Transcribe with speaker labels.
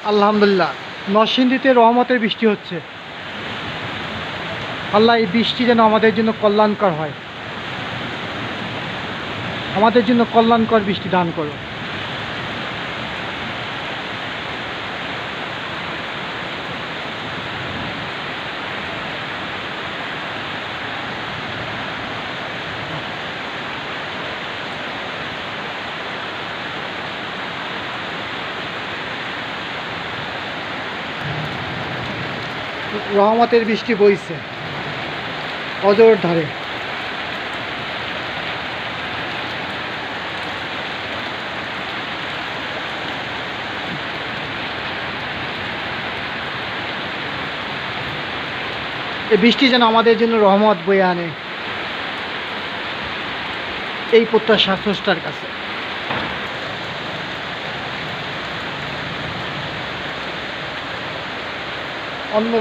Speaker 1: আলহামদুলিল্লাহ, নরসিংদীতে রহমতের বৃষ্টি হচ্ছে। আল্লাহ, এই বৃষ্টি যেন আমাদের জন্য কল্যাণকর হয়, আমাদের জন্য কল্যাণকর বৃষ্টি দান করো। রহমতের বৃষ্টি বইছে অজর ধারে। এই বৃষ্টি যেন আমাদের জন্য রহমত বয়ে আনে, এই প্রত্যাশা স্রষ্টার কাছে। অন্য